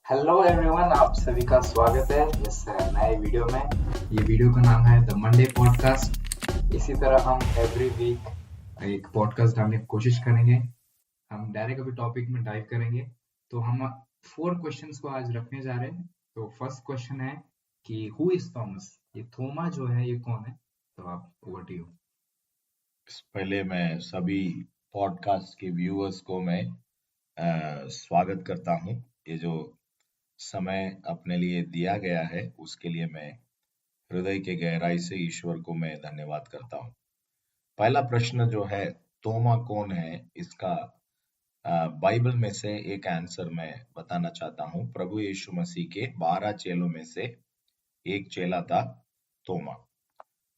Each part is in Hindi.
हेलो एवरीवन, आप सभी का स्वागत है इस नए वीडियो में। ये वीडियो का नाम है द मंडे पॉडकास्ट। इसी तरह हम एवरी वीक एक पॉडकास्ट डालने की कोशिश करेंगे। हम डायरेक्ट अभी टॉपिक में डाइव करेंगे। तो हम 4 क्वेश्चंस को आज रखने जा रहे हैं। तो फर्स्ट क्वेश्चन है कि हु इज थॉमस। ये थोमा जो है ये कौन है? तो आप ओवर टू यू। पहले मैं सभी पॉडकास्ट के व्यूअर्स को मैं स्वागत करता हूं। ये जो समय अपने लिए दिया गया है उसके लिए मैं हृदय के गहराई से ईश्वर को मैं धन्यवाद करता हूं। पहला प्रश्न जो है, तोमा कौन है, इसका बाइबल में से एक आंसर मैं बताना चाहता हूं। प्रभु यीशु मसीह के 12 चेलों में से एक चेला था तोमा।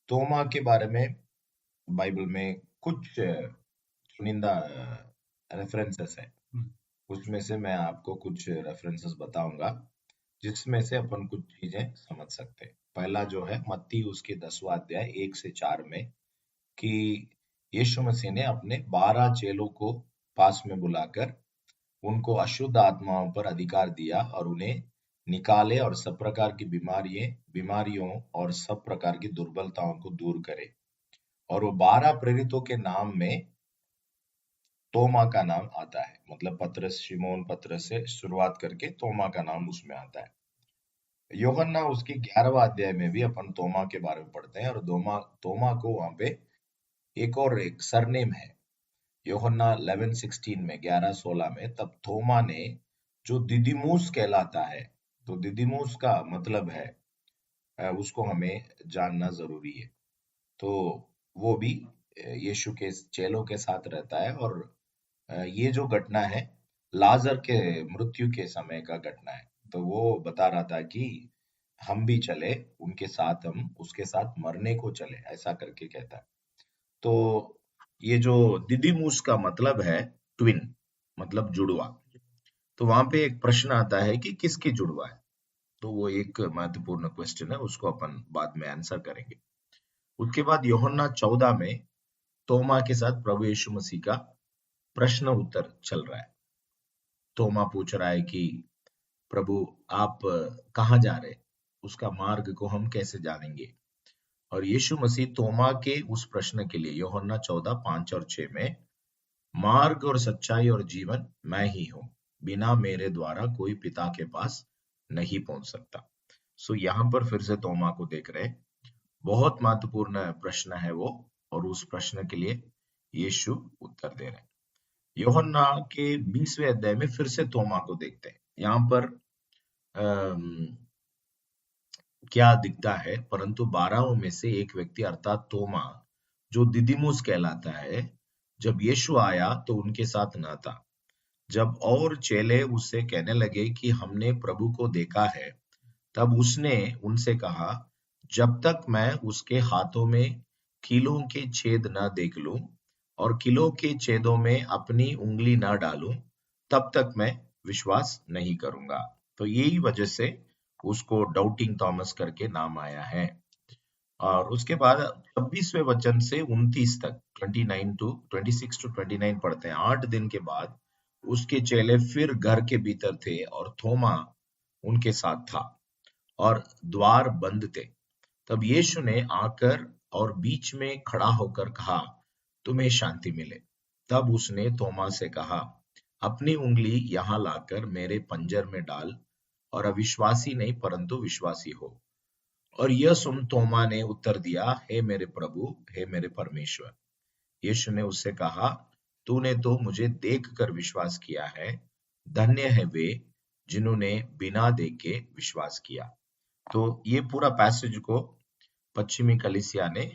तोमा के बारे में बाइबल में कुछ चुनिंदा रेफरेंसेस है। उसमें से मैं आपको कुछ रेफरेंसेस बताऊंगा जिसमें से अपन कुछ चीजें समझ सकते हैं। पहला जो है मत्ती उसके 10वां अध्याय 1 से 4 में, कि यीशु मसीह ने अपने 12 चेलों को पास में बुलाकर उनको अशुद्ध आत्माओं पर अधिकार दिया और उन्हें निकाले और सब प्रकार की बीमारियों और सब प्रकार की दुर्बलताओं को दूर करे। और वो 12 प्रेरितों के नाम में तोमा का नाम आता है। मतलब पतरस, शिमोन पतरस से शुरुआत करके तोमा का नाम उसमें आता है। यूहन्ना उसके 11वां अध्याय में भी अपन तोमा के बारे में पढ़ते हैं, और तोमा को वहां पे एक सरनेम है। यूहन्ना 11:16 में, 11:16 में, तब थोमा ने, जो दिदिमुस कहलाता है, तो दिदिमुस का मतलब है, उसको हमें जानना जरूरी है। तो वो भी यीशु के चेलों के साथ रहता है। और ये जो घटना है लाजर के मृत्यु के समय का घटना है। तो वो बता रहा था कि हम भी चले उनके साथ, हम उसके साथ मरने को चले, ऐसा करके कहता है। तो ये जो दिदिमुस का मतलब है ट्विन, मतलब जुड़वा। तो वहां पे एक प्रश्न आता है कि किसकी जुड़वा है। तो वो एक महत्वपूर्ण क्वेश्चन है, उसको अपन बाद में आंसर करेंगे। उसके बाद यूहन्ना 14 में तोमा के साथ प्रभु यीशु मसीह का प्रश्न उत्तर चल रहा है। तोमा पूछ रहा है कि प्रभु, आप कहाँ जा रहे? उसका मार्ग को हम कैसे जानेंगे? और यीशु मसीह तोमा के उस प्रश्न के लिए यूहन्ना 14:5 और 6 में, मार्ग और सच्चाई और जीवन मैं ही हूँ, बिना मेरे द्वारा कोई पिता के पास नहीं पहुंच सकता। सो यहाँ पर फिर से तोमा को देख रहे हैं। बहुत महत्वपूर्ण प्रश्न है वो, और उस प्रश्न के लिए यीशु उत्तर दे रहे हैं। यूहन्ना के 20वें अध्याय में फिर से तोमा को देखते हैं। यहाँ पर क्या दिखता है, परंतु 12 में से एक व्यक्ति अर्थात तोमा, जो दिदिमुस कहलाता है, जब यीशु आया तो उनके साथ न था। जब और चेले उससे कहने लगे कि हमने प्रभु को देखा है, तब उसने उनसे कहा, जब तक मैं उसके हाथों में कीलों के छेद न देख लूं और कीलों के छेदों में अपनी उंगली न डालूं, तब तक मैं विश्वास नहीं करूंगा। तो यही वजह से उसको डाउटिंग थॉमस करके नाम आया है। और उसके बाद 26वें वचन से 29 तक, 26 to 29 पढ़ते हैं। 8 दिन के बाद उसके चेले फिर घर के भीतर थे और थोमा उनके साथ था और द्वार बंद थे। तब यीशु ने आकर और बीच में खड़ा होकर कहा, तुम्हें शांति मिले। तब उसने तोमा से कहा, अपनी उंगली यहाँ लाकर मेरे पंजर में डाल और अविश्वासी नहीं परंतु विश्वासी हो। और यह सुन तोमा ने उत्तर दिया, हे मेरे प्रभु, हे मेरे परमेश्वर। यीशु ने उससे कहा, तूने तो मुझे देखकर विश्वास किया है। धन्य है वे जिन्होंने बिना देखे विश्वास किया। तो ये पूरा पैसेज को पश्चिमी कलीसिया ने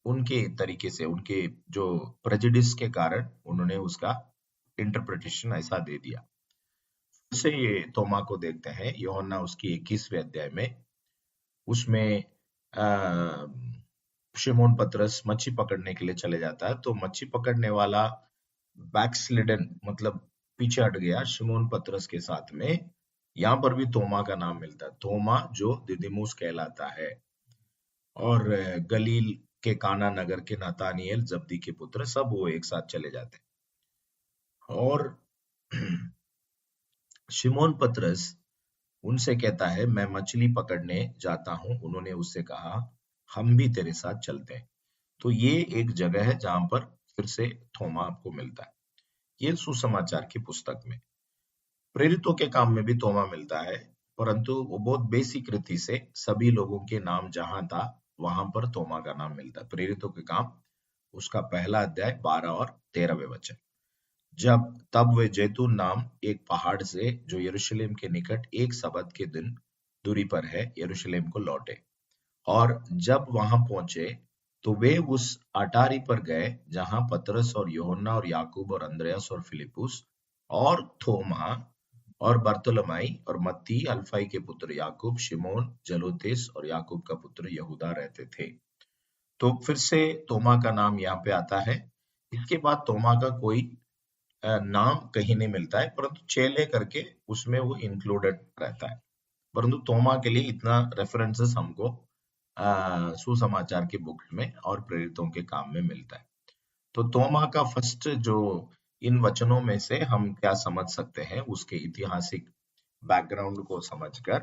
उनके तरीके से, उनके जो प्रेजुडिस के कारण उन्होंने उसका इंटरप्रिटेशन ऐसा दे दिया। फिर से ये तोमा को देखते हैं यूहन्ना उसकी 21वें अध्याय में। उसमें शिमोन पतरस मच्छी पकड़ने के लिए चले जाता है। तो मच्छी पकड़ने वाला बैकस्लिडन, मतलब पीछे हट गया शिमोन पतरस के साथ में। यहाँ पर भी तोमा का नाम मिलता है, तोमा जो दिदिमुस कहलाता है। और गलील के काना नगर के नतानिएल, जब्दी के पुत्र, सब वो एक साथ चले जाते हैं। और शिमोन पतरस उनसे कहता है मैं मछली पकड़ने जाता हूं। उन्होंने उससे कहा हम भी तेरे साथ चलते हैं। तो ये एक जगह है जहां पर फिर से थोमा आपको मिलता है। ये सुसमाचार की पुस्तक में। प्रेरितों के काम में भी तोमा मिलता है, परंतु वो बहुत बेसिक रीति से सभी लोगों के नाम जहां था वहां पर तोमा का नाम मिलता है। प्रेरितों के काम उसका पहला अध्याय 12 और 13वें वचन। तब वे जैतून नाम एक पहाड़ से जो यरूशलेम के निकट एक सबत के दिन दूरी पर है यरूशलेम को लौटे। और जब वहां पहुंचे तो वे उस अटारी पर गए जहां पतरस और यूहन्ना और याकूब और अंद्रयास और फिलिपुस और थोमा और बर्तुलमाई और मत्ती अल्फाई के पुत्र याकूब, शिमोन जलोतेस और याकूब का पुत्र यहूदा रहते थे। तो फिर से तोमा का नाम यहाँ पे आता है। इसके बाद तोमा का कोई नाम कहीं नहीं मिलता है, परंतु चेले करके उसमें वो इंक्लूडेड रहता है। परंतु तोमा के लिए इतना रेफरेंसेस हमको सुसमाचार की बुक में और प्रेरितों के काम में मिलता है। तो तोमा का फर्स्ट जो इन वचनों में से हम क्या समझ सकते हैं उसके ऐतिहासिक बैकग्राउंड को समझकर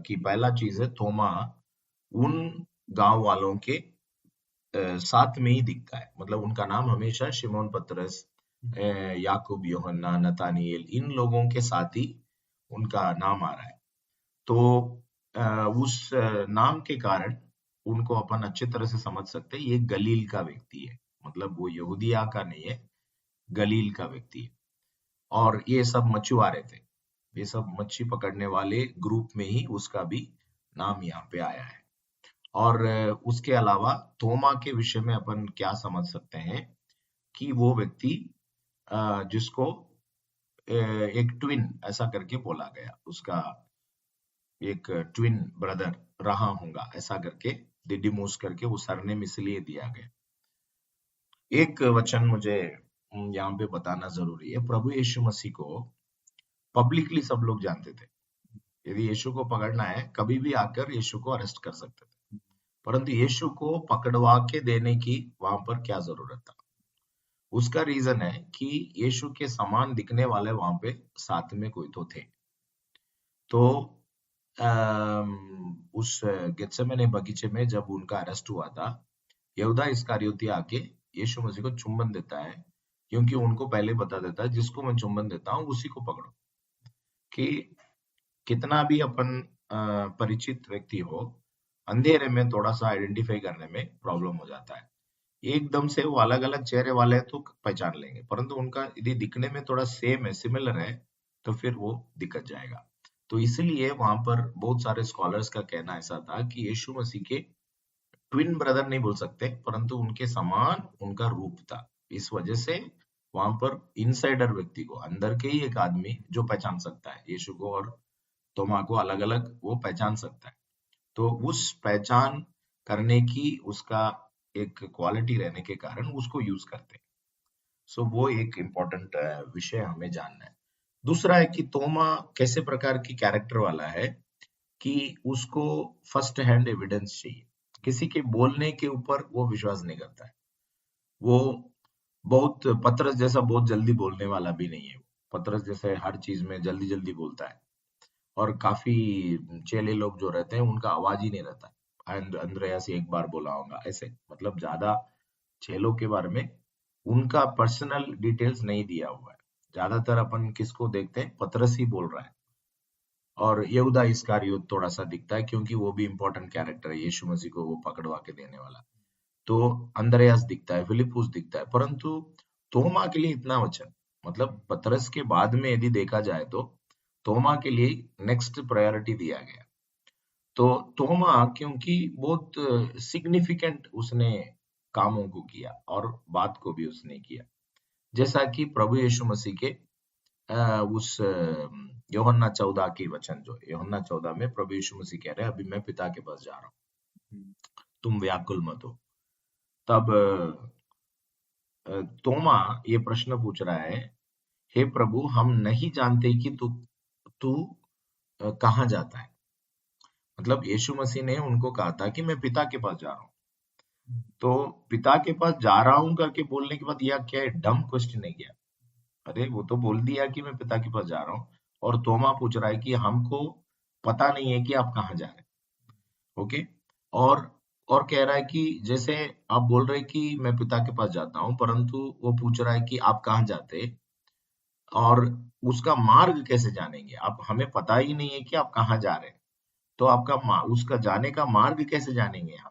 कि पहला चीज है तोमा उन गांव वालों के साथ में ही दिखता है। मतलब उनका नाम हमेशा शिमोन पतरस, याकूब, यूहन्ना, नतानिएल इन लोगों के साथ ही उनका नाम आ रहा है। तो उस नाम के कारण उनको अपन अच्छी तरह से समझ सकते हैं ये गलील का व्यक्ति है। मतलब वो यहूदिया का नहीं है, गलील का व्यक्ति है। और ये सब मछुआरे थे, ये सब मच्छी पकड़ने वाले ग्रुप में ही उसका भी नाम यहाँ पे आया है। और उसके अलावा तोमा के विषय में अपन क्या समझ सकते हैं कि वो व्यक्ति जिसको एक ट्विन ऐसा करके बोला गया, उसका एक ट्विन ब्रदर रहा होगा ऐसा करके दिडिमुस करके वो सरनेम इसलिए दिया गया। एक वचन मुझे यहाँ पे बताना जरूरी है। प्रभु यीशु मसीह को पब्लिकली सब लोग जानते थे। यदि यीशु को पकड़ना है कभी भी आकर यीशु को अरेस्ट कर सकते थे, परंतु यीशु को पकड़वा के देने की वहां पर क्या जरूरत था? उसका रीजन है कि यीशु के समान दिखने वाले वहां पे साथ में कोई तो थे। तो उस गेत्सेमने बगीचे में जब उनका अरेस्ट हुआ था, यहूदा इस्करियोती आके यीशु मसीह को चुंबन देता है, क्योंकि उनको पहले बता देता है जिसको मैं चुंबन देता हूँ उसी को पकड़ो। कि कितना भी अपन परिचित व्यक्ति हो, अंधेरे में थोड़ा सा आइडेंटिफाई करने में प्रॉब्लम हो जाता है। एकदम से वो अलग अलग चेहरे वाले हैं तो पहचान लेंगे, परंतु उनका यदि दिखने में थोड़ा सेम है, सिमिलर है, तो फिर वो दिक्कत जाएगा। तो इसलिए वहां पर बहुत सारे स्कॉलर्स का कहना ऐसा था कि यीशु मसीह के ट्विन ब्रदर नहीं बोल सकते, परंतु उनके समान उनका रूप था। इस वजह से वहां पर इनसाइडर व्यक्ति को, अंदर के ही एक आदमी जो पहचान सकता है यीशु को और तोमा को अलग अलग, वो पहचान सकता है। तो उस पहचान करने की उसका एक क्वालिटी रहने के कारण उसको यूज करते हैं। सो वो एक इम्पोर्टेंट विषय हमें जानना है। दूसरा है कि तोमा कैसे प्रकार की कैरेक्टर वाला है कि उसको फर्स्ट हैंड एविडेंस चाहिए। किसी के बोलने के ऊपर वो विश्वास नहीं करता है। वो बहुत पतरस जैसा बहुत जल्दी बोलने वाला भी नहीं है। पतरस जैसे हर चीज में जल्दी जल्दी बोलता है। और काफी चेले लोग जो रहते हैं उनका आवाज ही नहीं रहता है। अंद्रयास एक बार बोला होगा ऐसे। मतलब ज्यादा चेलों के बारे में उनका पर्सनल डिटेल्स नहीं दिया हुआ है। ज्यादातर अपन किसको देखते हैं, पतरस ही बोल रहा है। और यहूदा इस्करियोत थोड़ा सा दिखता है क्योंकि वो भी इंपॉर्टेंट कैरेक्टर है, यीशु मसीह को वो पकड़वा के देने वाला। तो अंद्रयास दिखता है, फिलिपुस दिखता है, परंतु तोमा के लिए इतना वचन, मतलब पतरस के बाद में यदि देखा जाए तो तोमा के लिए नेक्स्ट प्रायोरिटी दिया गया। तो तोमा क्योंकि बहुत सिग्निफिकेंट उसने कामों को किया और बात को भी उसने किया, जैसा कि प्रभु यीशु मसीह के उस यूहन्ना 14 की वचन, जो यूहन्ना 14 में प्रभु यीशु मसीह कह रहे हैं अभी मैं पिता के पास जा रहा हूँ, तुम व्याकुल मत हो। तब तोमा ये प्रश्न पूछ रहा है, हे प्रभु हम नहीं जानते कि तू कहाँ जाता है। मतलब यीशु मसीह ने उनको कहा था कि मैं पिता के पास जा रहा हूँ। तो पिता के पास जा रहा हूँ करके बोलने के बाद यह क्या है, डम क्वेश्चन है क्या? अरे वो तो बोल दिया कि मैं पिता के पास जा रहा हूँ, और तोमा पूछ रहा है कि हमको पता नहीं है कि आप कहाँ जा रहे हैं। ओके। और और कह रहा है कि जैसे आप बोल रहे हैं कि मैं पिता के पास जाता हूँ, परंतु वो पूछ रहा है कि आप कहाँ जाते और उसका मार्ग कैसे जानेंगे? आप हमें पता ही नहीं है कि आप कहाँ जा रहे हैं, तो आपका उसका जाने का मार्ग कैसे जानेंगे हम?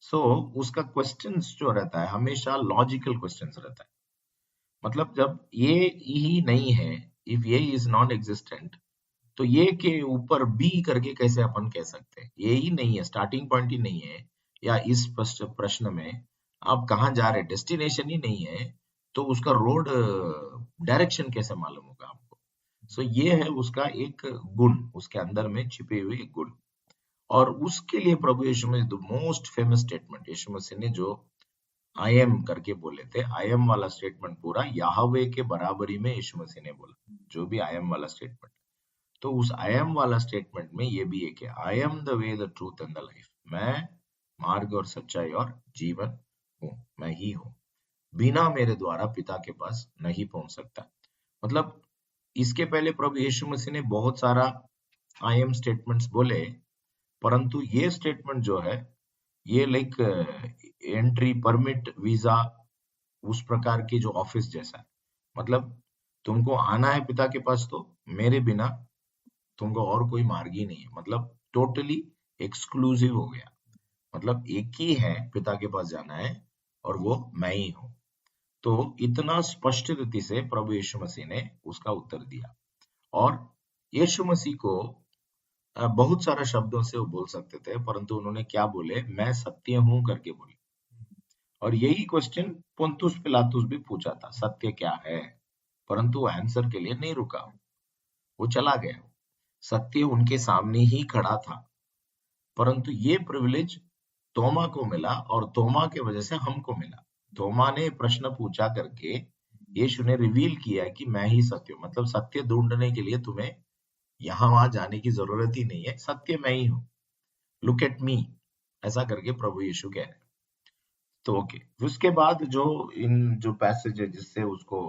सो उसका क्वेश्चंस जो रहता है हमेशा लॉजिकल क्वेश्चंस रहता है। मतलब जब ये ही नहीं है, इफ ये इज नॉन एग्जिस्टेंट, तो ये के ऊपर बी करके कैसे अपन कह सकते हैं? ये ही नहीं है, स्टार्टिंग पॉइंट ही नहीं है, या इस प्रश्न में आप कहाँ जा रहे हैं, डेस्टिनेशन ही नहीं है, तो उसका रोड डायरेक्शन कैसे मालूम होगा आपको? सो ये है उसका एक गुण, उसके अंदर में छिपे हुए एक गुण। और उसके लिए प्रभु यीशु मसीह द मोस्ट फेमस स्टेटमेंट यीशु मसीह ने जो आई एम करके बोले थे, आई एम वाला स्टेटमेंट पूरा याहवे के बराबरी में यीशु मसीह ने बोला, जो भी आई एम वाला स्टेटमेंट। तो उस आई एम वाला स्टेटमेंट में ये भी है कि I am the way the truth and the life, मैं मार्ग और सच्चाई और जीवन हूँ, मैं ही हूँ, बिना मेरे द्वारा पिता के पास नहीं पहुंच सकता। मतलब इसके पहले प्रभु यीशु मसीह ने बहुत सारा आई एम स्टेटमेंट्स बोले, परंतु ये स्टेटमेंट जो है ये लाइक एंट्री परमिट वीजा उस प्रकार की जो ऑफिस जैसा है। मतलब तुमको आना है पिता के पास तो मेरे बिना तुमको और कोई मार्ग ही नहीं है। मतलब टोटली एक्सक्लूसिव हो गया। मतलब एक ही है पिता के पास जाना है और वो मैं ही हूँ। तो इतना स्पष्ट रीति से प्रभु यीशु मसीह ने उसका उत्तर दिया। और यीशु मसीह को बहुत सारे शब्दों से वो बोल सकते थे, परंतु उन्होंने क्या बोले, मैं सत्य हूं करके बोले। और यही क्वेश्चन पुन्तुस पिलातुस भी पूछा था, सत्य क्या है, परंतु वो आंसर के लिए नहीं रुका, वो चला गया। सत्य उनके सामने ही खड़ा था, परंतु ये प्रिविलेज तोमा को मिला और तोमा के वजह से हमको मिला। तोमा ने प्रश्न पूछा करके यीशु ने रिवील किया कि मैं ही सत्य हूं। मतलब सत्य ढूंढने के लिए तुम्हें यहाँ वहां जाने की जरूरत ही नहीं है, सत्य मैं ही हूं, लुक एट मी, ऐसा करके प्रभु यीशु कह रहे। तो ओके, उसके बाद जो इन जो पैसेज है जिससे उसको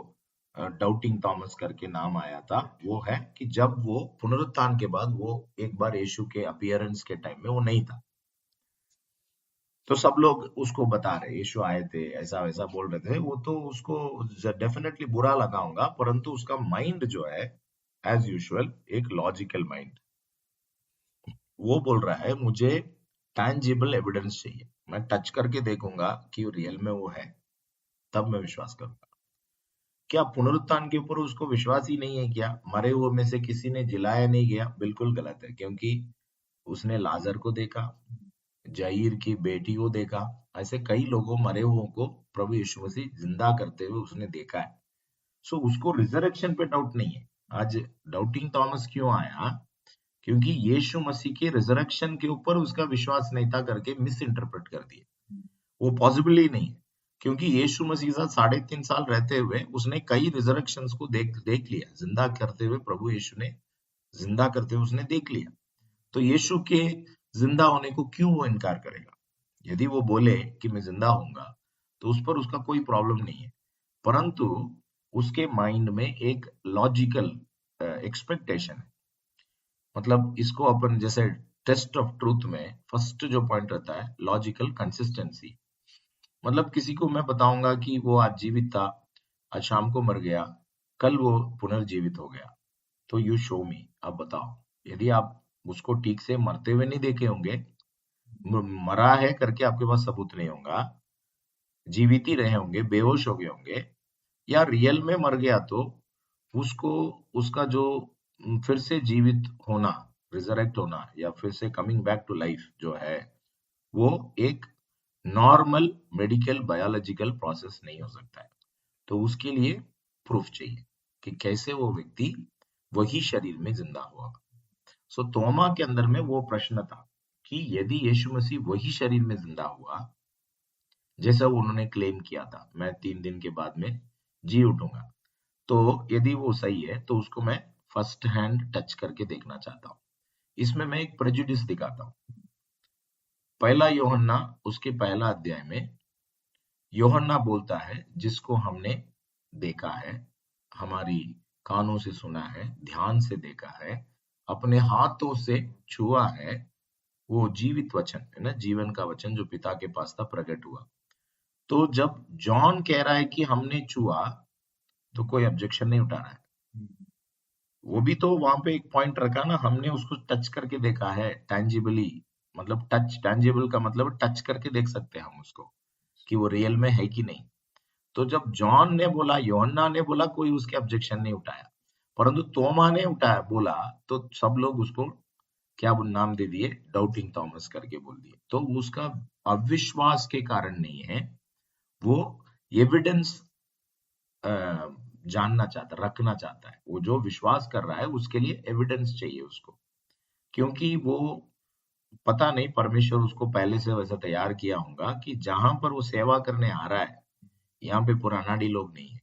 डाउटिंग थॉमस करके नाम आया था, वो है कि जब वो पुनरुत्थान के बाद वो एक बार यीशु के अपीयरेंस के टाइम में वो नहीं था, तो सब लोग उसको बता रहे यीशु आए थे, ऐसा वैसा बोल रहे थे। वो तो उसको डेफिनेटली बुरा लगा होगा, परंतु उसका माइंड जो है एज यूजुअल एक लॉजिकल माइंड, वो बोल रहा है मुझे टैंजिबल एविडेंस चाहिए, मैं टच करके देखूंगा कि रियल में वो है, तब मैं विश्वास करूंगा। क्या पुनरुत्थान के ऊपर उसको विश्वास ही नहीं है क्या? मरे हुए में से किसी ने जिलाया नहीं गया, बिल्कुल गलत है, क्योंकि उसने लाजर को देखा, जाहिर की बेटी को देखा, ऐसे कई लोगों मरे हुओं को प्रभु यीशु मसीह जिंदा करते हुए उसने देखा है। सो उसको रिजरेक्शन पे डाउट नहीं है। आज डाउटिंग थॉमस क्यों आया? क्योंकि यीशु मसीह के रिजरेक्शन के ऊपर उसका विश्वास नहीं था करके मिस इंटरप्रेट कर दिए। वो पॉसिबल ही नहीं है, क्योंकि यीशु मसीह साथ 3.5 साल रहते हुए उसने कई रिजरेक्शंस को देख लिया, जिंदा करते हुए प्रभु यीशु ने जिंदा करते हुए उसने देख लिया। तो यीशु के जिंदा होने को क्यों वो इनकार करेगा? यदि वो बोले कि मैं जिंदा होऊंगा तो उस पर उसका कोई प्रॉब्लम नहीं है, परंतु उसके माइंड में एक लॉजिकल एक्सपेक्टेशन है। मतलब इसको अपन जैसे टेस्ट ऑफ ट्रूथ में फर्स्ट जो पॉइंट रहता है लॉजिकल कंसिस्टेंसी। मतलब किसी को मैं बताऊंगा कि वो आज जीवित था, आज शाम को मर गया, कल वो पुनर्जीवित हो गया, तो यू शो मी, अब बताओ। यदि आप उसको ठीक से मरते हुए नहीं देखे होंगे, मरा है करके आपके पास सबूत नहीं होगा, जीवित ही रहे होंगे, बेहोश हो गए होंगे, या रियल में मर गया, तो उसको उसका जो फिर से जीवित होना, रिजरेक्ट होना, या फिर से कमिंग बैक टू लाइफ जो है, वो एक नॉर्मल मेडिकल बायोलॉजिकल प्रोसेस नहीं हो सकता है। तो उसके लिए प्रूफ चाहिए कि कैसे वो व्यक्ति वही शरीर में जिंदा हुआ। सो तोमा के अंदर में वो प्रश्न था कि यदि यीशु मसीह वही शरीर में जिंदा हुआ जैसा उन्होंने क्लेम किया था, मैं 3 दिन के बाद में जी उठूंगा, तो यदि वो सही है तो उसको मैं फर्स्ट हैंड टच करके देखना चाहता हूँ। इसमें मैं एक प्रेजुडिस दिखाता हूँ। पहला यूहन्ना उसके पहला अध्याय में यूहन्ना बोलता है जिसको हमने देखा है, हमारी कानों से सुना है, ध्यान से देखा है, अपने हाथों से छुआ है, वो जीवित वचन है ना, जीवन का वचन जो पिता के पास था प्रकट हुआ। तो जब जॉन कह रहा है कि हमने छुआ, तो कोई ऑब्जेक्शन नहीं उठा रहा है। वो भी तो वहां पे एक पॉइंट रखा ना, हमने उसको टच करके देखा है टैंजिबली, मतलब टच, टैंजिबल का मतलब टच करके देख सकते हैं हम उसको कि वो रियल में है कि नहीं। तो जब जॉन ने बोला, योहन्ना ने बोला, कोई उसके ऑब्जेक्शन नहीं उठाया, परंतु तोमा ने उठाया बोला, तो सब लोग उसको क्या नाम दे दिए, डाउटिंग थॉमस करके बोल दिए। तो उसका अविश्वास के कारण नहीं है, वो एविडेंस जानना चाहता, रखना चाहता है। वो जो विश्वास कर रहा है उसके लिए एविडेंस चाहिए उसको, क्योंकि वो पता नहीं परमेश्वर उसको पहले से वैसा तैयार किया होगा कि जहां पर वो सेवा करने आ रहा है, यहाँ पे पुरानाडी लोग नहीं है।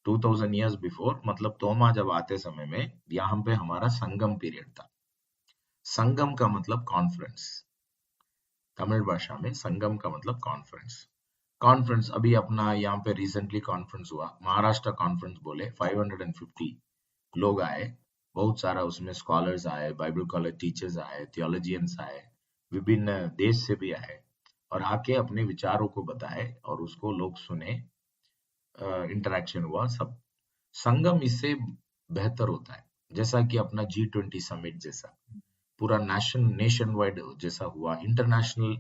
2000 ईयर्स बिफोर, मतलब तोमा जब आते समय में यहाँ पे हमारा संगम पीरियड था। संगम का मतलब कॉन्फ्रेंस, तमिल भाषा में संगम का मतलब कॉन्फ्रेंस। कॉन्फ्रेंस अभी अपना यहाँ पे रिसेंटली कॉन्फ्रेंस हुआ, महाराष्ट्र कॉन्फ्रेंस बोले, 550 लोग आए, बहुत सारा उसमें स्कॉलर्स आए, बाइबल कॉलेज टीचर्स आए, थियोलॉजियंस आए, विभिन्न देश से भी आए, और आके अपने विचारों को बताए और उसको लोग सुने, इंटरेक्शन हुआ सब। संगम इससे बेहतर होता है, जैसा कि अपना G20 समिट जैसा, पूरा नेशन वाइड जैसा हुआ, इंटरनेशनल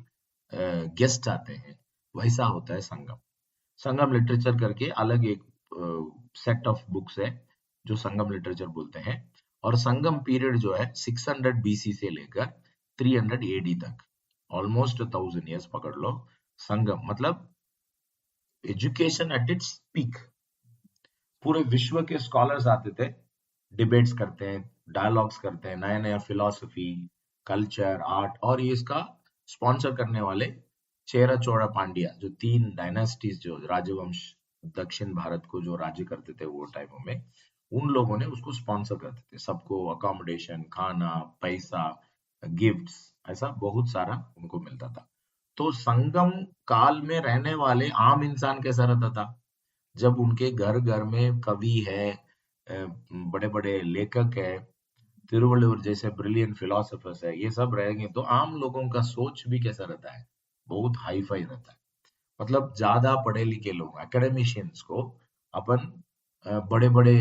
गेस्ट आते हैं, वैसा होता है संगम। संगम लिटरेचर करके अलग एक सेट ऑफ बुक्स है जो संगम लिटरेचर बोलते हैं, और संगम पीरियड जो है 600 BC से लेकर 300 AD तक, ऑलमोस्ट 1000 ईयर्स पकड़ लो। संगम मतलब एजुकेशन एट इट्स पीक, पूरे विश्व के स्कॉलर्स आते थे, डिबेट्स करते हैं, डायलॉग्स करते हैं, नया नया फिलॉसफी, कल्चर, आर्ट, और ये इसका स्पॉन्सर करने वाले चेरा चोरा पांड्या, जो 3 डायनेस्टीज, जो राजवंश दक्षिण भारत को जो राज्य करते थे वो टाइमों में, उन लोगों ने उसको स्पॉन्सर करते थे, सबको अकोमोडेशन, खाना, पैसा, गिफ्ट्स, ऐसा बहुत सारा उनको मिलता था। तो संगम काल में रहने वाले आम इंसान कैसा रहता था, जब उनके घर घर में कवि है, बड़े बड़े लेखक है, तिरुवल्लुवर जैसे ब्रिलियंट फिलोसोफर्स है, ये सब रहेंगे, तो आम लोगों का सोच भी कैसा रहता है, बहुत हाई फाई रहता है। मतलब ज्यादा पढ़े लिखे लोग, एकेडमिशियंस को अपन बड़े बड़े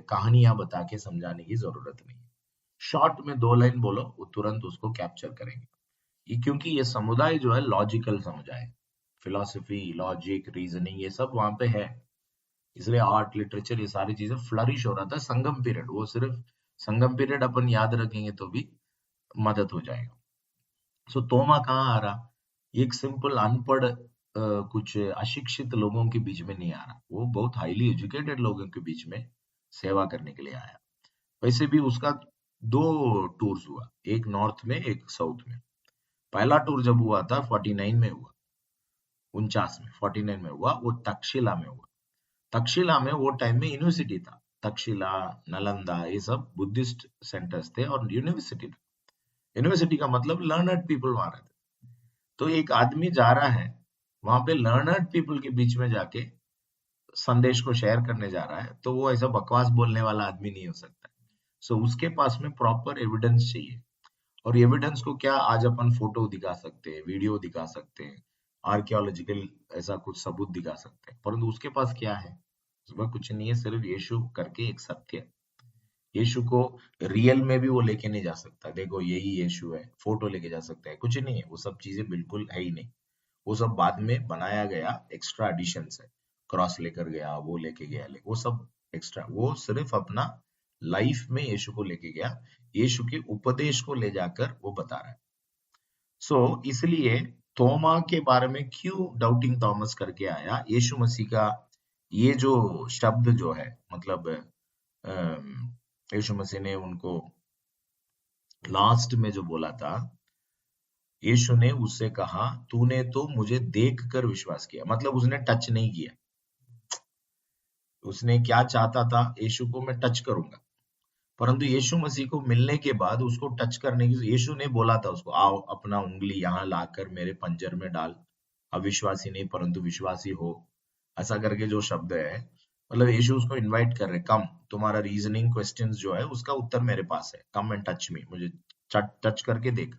कहानियां बता के समझाने की जरूरत नहीं। शॉर्ट में 2 लाइन बोलो, वो तुरंत उसको कैप्चर करेंगे। क्योंकि ये समुदाय जो है लॉजिकल समुदाय है, फिलोसफी, लॉजिक, रीजनिंग, ये सब वहां पे है, इसलिए आर्ट, लिटरेचर, ये सारी चीजें फ्लरिश हो रहा था संगम पीरियड। वो सिर्फ संगम पीरियड अपन याद रखेंगे तो भी मदद हो जाएगा। सो तोमा कहाँ आ रहा, एक सिंपल अनपढ़ कुछ अशिक्षित लोगों के बीच में नहीं आ रहा, वो बहुत हाईली एजुकेटेड लोगों के बीच में सेवा करने के लिए आया। वैसे भी उसका 2 टूर्स हुआ, एक नॉर्थ में, एक साउथ में। पहला टूर जब हुआ था 49 में हुआ, 49 में, 49 में हुआ, वो तक्षशिला में हुआ। तक्षशिला में वो टाइम में यूनिवर्सिटी था, तक्षशिला, नालंदा, ये सब बुद्धिस्ट सेंटर्स थे और यूनिवर्सिटी था। यूनिवर्सिटी का मतलब लर्नर्ड पीपल वहां रहते। तो एक आदमी जा रहा है वहां पे, लर्नर्ड पीपल के बीच में जाके संदेश को शेयर करने जा रहा है, तो वो ऐसा बकवास बोलने वाला आदमी नहीं हो सकता। सो उसके पास में प्रॉपर एविडेंस चाहिए, और एविडेंस को क्या आज अपन फोटो दिखा सकते हैं, वीडियो दिखा सकते हैं, आर्कियोलॉजिकल ऐसा कुछ सबूत दिखा सकते हैं, परंतु उसके पास क्या है, उसमें कुछ नहीं है, सिर्फ यीशु करके एक सत्य है। यीशु को रियल में भी वो लेके नहीं जा सकता, देखो यही यीशु है, फोटो लेके जा सकता है, कुछ नहीं है, वो सब चीजें बिल्कुल है ही नहीं। वो सब बाद में बनाया गया एक्स्ट्रा एडिशंस है, क्रॉस लेकर गया, वो लेके गया, वो सब एक्स्ट्रा, वो सिर्फ अपना लाइफ में यीशु को लेके गया, यीशु के उपदेश को ले जाकर वो बता रहा है। सो इसलिए तोमा के बारे में क्यों डाउटिंग थॉमस करके आया, यीशु मसीह का ये जो शब्द जो है, मतलब यीशु मसीह ने उनको लास्ट में जो बोला था, यीशु ने उससे कहा, तूने तो मुझे देखकर विश्वास किया, मतलब उसने टच नहीं किया। उसने क्या चाहता था, यीशु को मैं टच करूंगा, परंतु यीशु मसीह को मिलने के बाद उसको टच करने की, यीशु ने बोला था उसको, आओ अपना उंगली यहाँ लाकर मेरे पंजर में डाल, अविश्वासी नहीं परंतु विश्वासी हो, ऐसा करके जो शब्द है, मतलब यीशु उसको इनवाइट कर रहे, कम, तुम्हारा रीजनिंग क्वेश्चंस जो है उसका उत्तर मेरे पास है, कम एंड टच मी, मुझे टच करके देख,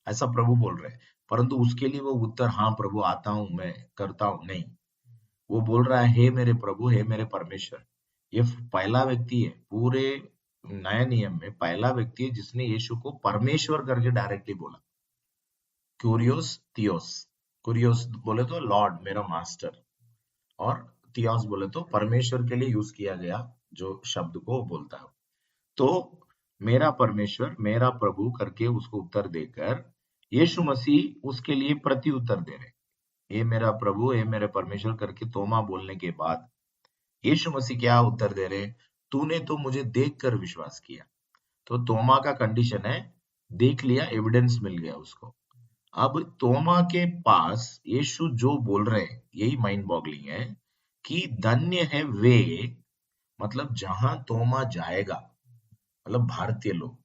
ऐसा प्रभु बोल रहे हैं। परंतु उसके लिए वो उत्तर, हाँ प्रभु आता हूं, मैं करता हूं, नहीं। वो बोल रहा है, हे मेरे प्रभु, हे मेरे परमेश्वर। ये पहला व्यक्ति है पूरे नए नियम में, पहला व्यक्ति है जिसने यीशु को परमेश्वर करके डायरेक्टली बोला। क्यूरियोस थियोस, क्यूरियोस बोले तो लॉर्ड, मेरा मास्टर, और थियोस बोले तो परमेश्वर के लिए यूज किया गया जो शब्द को वो बोलता है। तो मेरा परमेश्वर, मेरा प्रभु करके उसको उत्तर देकर यीशु मसीह उसके लिए प्रति उत्तर दे रहे, ये मेरा प्रभु, ये मेरे परमेश्वर करके तोमा बोलने के बाद यीशु मसीह क्या उत्तर दे रहे, तूने तो मुझे देखकर विश्वास किया। तो तोमा का कंडीशन है, देख लिया, एविडेंस मिल गया उसको। अब तोमा के पास यीशु जो बोल रहे हैं, यही माइंड बॉगलिंग है कि धन्य है वे, मतलब जहां तोमा जाएगा, मतलब भारतीय लोग,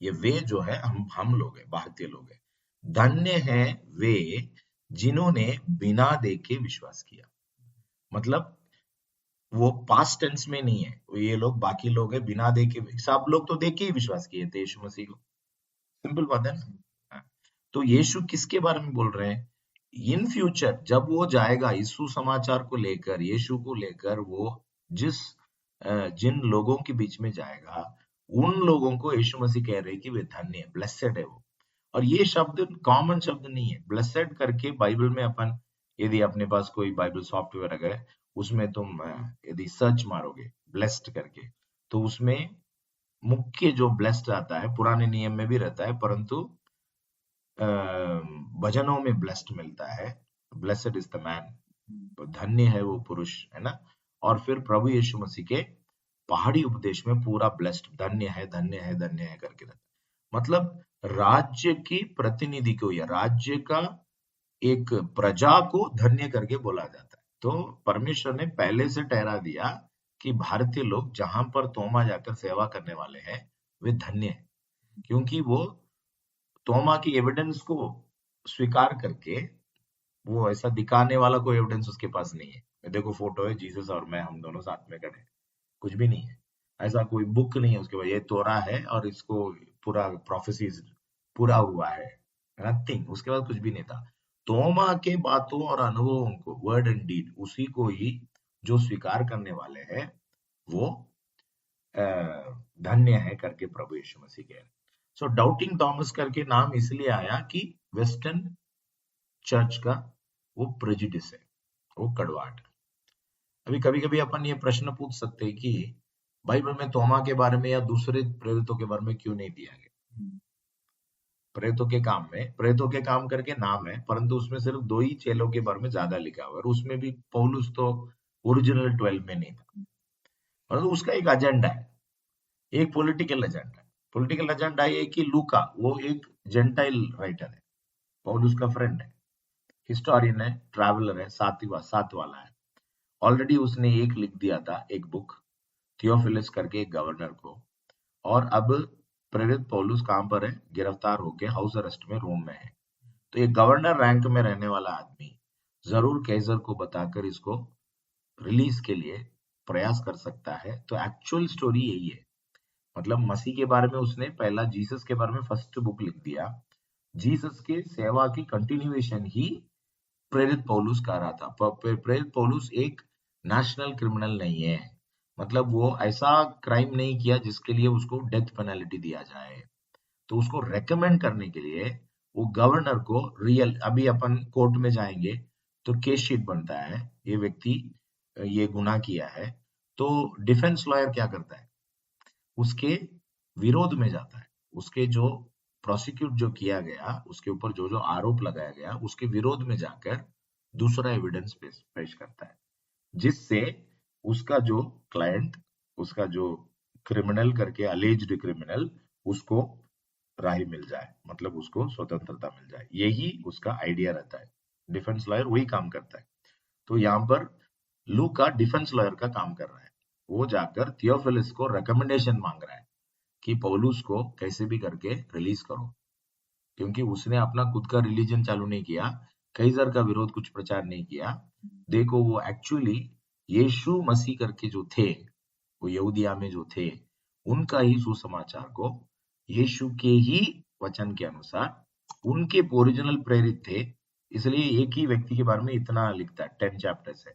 ये वे जो है हम लोग हैं, भारतीय लोग हैं। धन्य है वे जिन्होंने बिना देखे विश्वास किया। मतलब वो पास्ट टेंस में नहीं है, ये लोग बाकी लोग हैं बिना देखे, सब लोग तो देख के ही विश्वास किए थे यीशु मसीह को, सिंपल बात है ना। हाँ। तो यीशु किसके बारे में बोल रहे हैं, इन फ्यूचर जब वो जाएगा यीशु समाचार को लेकर, यीशु को लेकर, वो जिस जिन लोगों के बीच में जाएगा, उन लोगों को यीशु मसीह कह रहे हैं कि वे धन्य है, ब्लेसेड है वो। और ये शब्द कॉमन शब्द नहीं है, ब्लेसेड करके बाइबल में अपन, यदि अपने पास कोई बाइबल सॉफ्टवेयर अगर है, उसमें तुम यदि सर्च मारोगे ब्लेस्ड करके, तो उसमें मुख्य जो ब्लेस्ड आता है, पुराने नियम में भी रहता है, परंतु भजनों में ब्लेस्ड मिलता है, ब्लेसेड इज द मैन, धन्य है वो पुरुष, है ना। और फिर प्रभु यीशु मसीह के पहाड़ी उपदेश में पूरा ब्लेस्ड, धन्य है, धन्य है, धन्य है करके रहता है। मतलब राज्य की प्रतिनिधि को या राज्य का एक प्रजा को धन्य करके बोला जाता है। तो परमेश्वर ने पहले से ठहरा दिया कि भारतीय लोग जहां पर तोमा जाकर सेवा करने वाले हैं, वे धन्य हैं, क्योंकि वो तोमा की एविडेंस को स्वीकार करके, वो ऐसा दिखाने वाला कोई एविडेंस उसके पास नहीं है, देखो फोटो है जीसस और मैं, हम दोनों साथ में खड़े, कुछ भी नहीं है, ऐसा कोई बुक नहीं है उसके पास, ये तोरा है और इसको पूरा प्रोफेसीज पूरा हुआ है, नथिंग, उसके बाद कुछ भी नहीं था। तोमा के बातों और अनुभवों को, वर्ड एंड डीड, उसी को ही जो स्वीकार करने वाले हैं, वो धन्य है करके प्रभु यीशु मसीह कह रहे। सो डाउटिंग थॉमस करके नाम इसलिए आया कि वेस्टर्न चर्च का वो प्रेजुडिस है, वो कड़वाहट। अभी कभी कभी अपन ये प्रश्न पूछ सकते हैं कि बाइबल में तोमा के बारे में या दूसरे प्रेरितों के बारे में क्यों नहीं दिया गया। प्रेरितों के काम में, प्रेरितों के काम करके नाम है, परंतु उसमें सिर्फ 2 ही चेलों के बारे में ज्यादा लिखा हुआ है, और उसमें भी पौलुस तो ओरिजिनल 12 में नहीं था, परंतु उसका एक एजेंडा है, एक पॉलिटिकल एजेंडा है। पॉलिटिकल एजेंडा ये कि लूका वो एक जेंटाइल राइटर है, पौलुस का फ्रेंड है, हिस्टोरियन है, ट्रैवलर है, साथ वाला है। ऑलरेडी उसने एक लिख दिया था, एक बुक, थियोफिलस करके एक गवर्नर को, और अब प्रेरित पौलुस कहां पर है, गिरफ्तार होके हाउस अरेस्ट में रोम में है। तो ये गवर्नर रैंक में रहने वाला आदमी जरूर कैसर को बताकर इसको रिलीज के लिए प्रयास कर सकता है। तो एक्चुअल स्टोरी यही है, मतलब मसीह के बारे में उसने पहला जीसस के बारे में फर्स्ट बुक लिख दिया, जीसस के सेवा की कंटिन्यूएशन ही प्रेरित पौलुस कर रहा था। प्रेरित पौलुस एक नेशनल क्रिमिनल नहीं है, मतलब वो ऐसा क्राइम नहीं किया जिसके लिए उसको डेथ पेनल्टी दिया जाए। तो उसको रेकमेंड करने के लिए वो गवर्नर को रियल, अभी अपन कोर्ट में जाएंगे तो केस शीट बनता है, ये व्यक्ति ये गुनाह किया है, तो डिफेंस लॉयर क्या करता है, उसके विरोध में जाता है, उसके जो प्रोसिक्यूट जो किया गया, उसके ऊपर जो जो आरोप लगाया गया, उसके विरोध में जाकर दूसरा एविडेंस पेश करता है, जिससे उसका जो क्लाइंट, उसका जो क्रिमिनल करके अलेज्ड क्रिमिनल, उसको राही मिल जाए, मतलब उसको स्वतंत्रता मिल जाए। यही उसका आइडिया रहता है, डिफेंस लॉयर वही काम करता है। तो यहाँ पर लूका डिफेंस लॉयर का काम कर रहा है, वो जाकर थियोफिलस को रिकमेंडेशन मांग रहा है कि पौलुस को कैसे भी करके रिलीज करो, क्योंकि उसने अपना खुद का रिलीजन चालू नहीं किया, कैसर का विरोध कुछ प्रचार नहीं किया। देखो वो एक्चुअली यीशु मसीह करके जो थे, वो यहूदिया में जो थे, उनका ही सुसमाचार को यीशु के ही वचन के अनुसार उनके ओरिजिनल प्रेरित थे, इसलिए एक ही व्यक्ति के बारे में इतना लिखता है, 10 चैप्टर्स है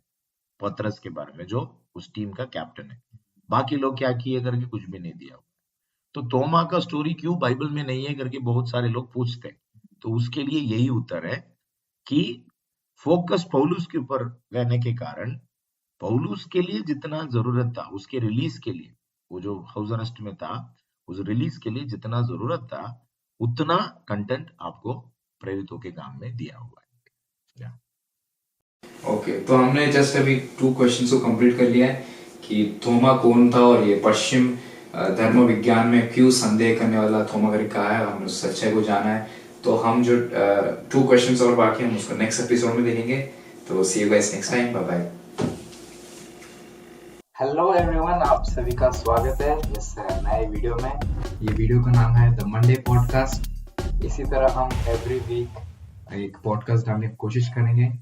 पतरस के बारे में, जो उस टीम का कैप्टन है। बाकी लोग क्या किए करके कुछ भी नहीं दिया। तो तोमा का स्टोरी क्यों बाइबल में नहीं है करके बहुत सारे लोग पूछते हैं, तो उसके लिए यही उत्तर है कि फोकस पौलुस के ऊपर रहने के कारण पौलुस के लिए जितना जरूरत था उसके रिलीज के लिए, वो जो हाउस अरेस्ट में था, उस रिलीज के लिए जितना जरूरत था उतना कंटेंट आपको प्रेरितों के काम में दिया हुआ है। ओके, तो हमने जस्ट अभी 2 क्वेश्चंस को कंप्लीट कर लिया है कि थोमा कौन था और ये पश्चिम धर्म विज्ञान में क्यों संदेह करने वाला थोमा करके कहा है, हमने उस सच्चाई को जाना है। तो हम जो 2 क्वेश्चंस और बाकी हम उसको नेक्स्ट एपिसोड में देखेंगे। तो see you guys next time, bye bye. Hello everyone, आप सभी का स्वागत है इस नए वीडियो में। ये वीडियो का नाम है द मंडे पॉडकास्ट। इसी तरह हम एवरी वीक एक पॉडकास्ट डालने की कोशिश करेंगे।